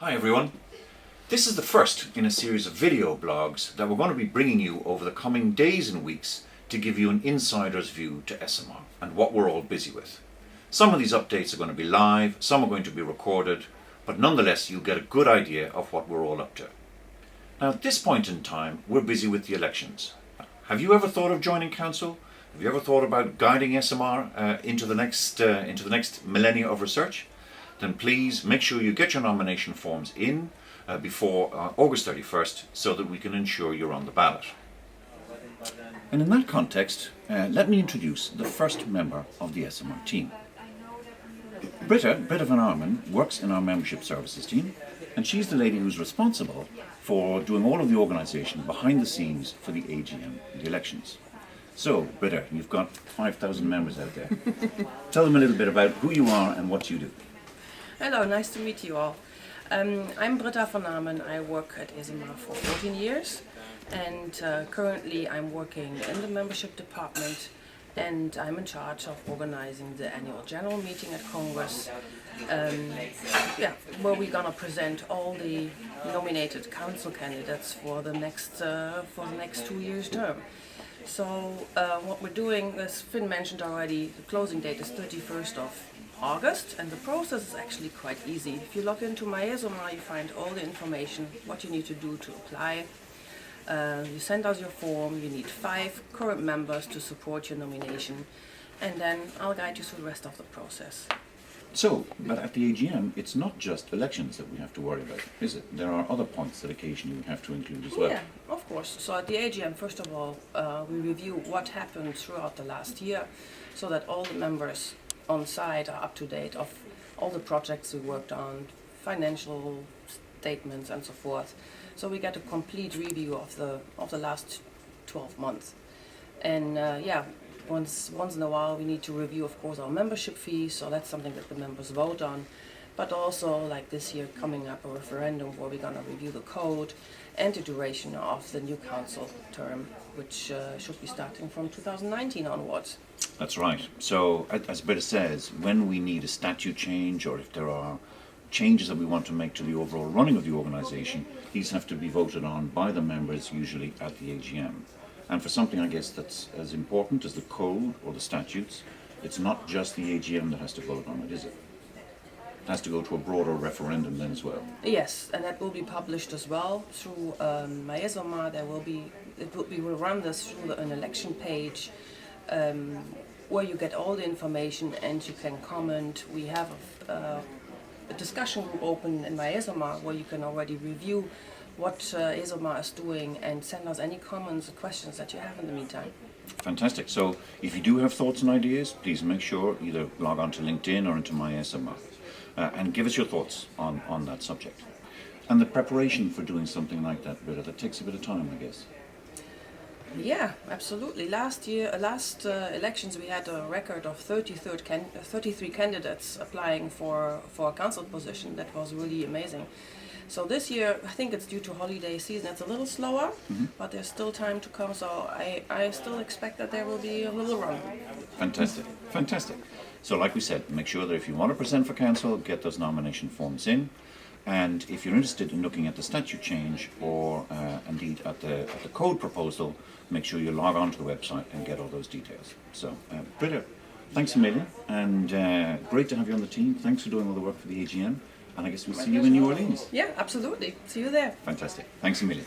Hi everyone. This is the first in a series of video blogs that we're going to be bringing you over the coming days and weeks to give you an insider's view to Esomar and what we're all busy with. Some of these updates are going to be live, some are going to be recorded, but nonetheless you'll get a good idea of what we're all up to. Now at this point in time we're busy with the elections. Have you ever thought of joining council? Have you ever thought about guiding Esomar into the next millennia of research? Then please make sure you get your nomination forms in before August 31st so that we can ensure you're on the ballot. And in that context, let me introduce the first member of the Esomar team. Britta van Armen works in our membership services team, and she's the lady who's responsible for doing all of the organisation behind the scenes for the AGM, the elections. So, Britta, you've got 5,000 members out there. Tell them a little bit about who you are and what you do. Hello, nice to meet you all. I'm Britta van Armen. I work at Esomar for 14 years, and currently I'm working in the membership department, and I'm in charge of organizing the annual general meeting at Congress, where we're gonna present all the nominated council candidates for the next 2 years term. So what we're doing, as Finn mentioned already, the closing date is 31st of August, and the process is actually quite easy. If you log into my Esomar, you find all the information, what you need to do to apply. You send us your form, you need 5 current members to support your nomination, and then I'll guide you through the rest of the process. So, but at the AGM, it's not just elections that we have to worry about, is it? There are other points that occasionally we have to include as well. Yeah, of course. So at the AGM, first of all, we review what happened throughout the last year, so that all the members on site are up to date of all the projects we worked on, financial statements and so forth. So we get a complete review of the last 12 months. And once in a while we need to review, of course, our membership fees, so that's something that the members vote on. But also, like this year, coming up a referendum where we're gonna review the code and the duration of the new council term, which should be starting from 2019 onwards. That's right. So, as Britta says, when we need a statute change or if there are changes that we want to make to the overall running of the organisation, these have to be voted on by the members, usually at the AGM. And for something, I guess, that's as important as the code or the statutes, it's not just the AGM that has to vote on it, is it? It has to go to a broader referendum then as well. Yes, and that will be published as well through my Esomar. We will run this through an election page where you get all the information and you can comment. We have a discussion group open in my Esomar where you can already review what Esomar is doing and send us any comments or questions that you have in the meantime. Fantastic. So if you do have thoughts and ideas, please make sure either log on to LinkedIn or into my Esomar and give us your thoughts on that subject. And the preparation for doing something like that, Britta, that takes a bit of time, I guess. Yeah, absolutely. Last elections we had a record of 33 candidates applying for a council position. That was really amazing. So this year, I think it's due to holiday season, it's a little slower, but there's still time to come, so I still expect that there will be a little run. Fantastic, fantastic. So like we said, make sure that if you want to present for council, get those nomination forms in. And if you're interested in looking at the statute change or indeed at the code proposal, make sure you log on to the website and get all those details. So, Britta, thanks a million, and great to have you on the team. Thanks for doing all the work for the AGM, and I guess we'll see you in New Orleans. Yeah, absolutely. See you there. Fantastic. Thanks a million.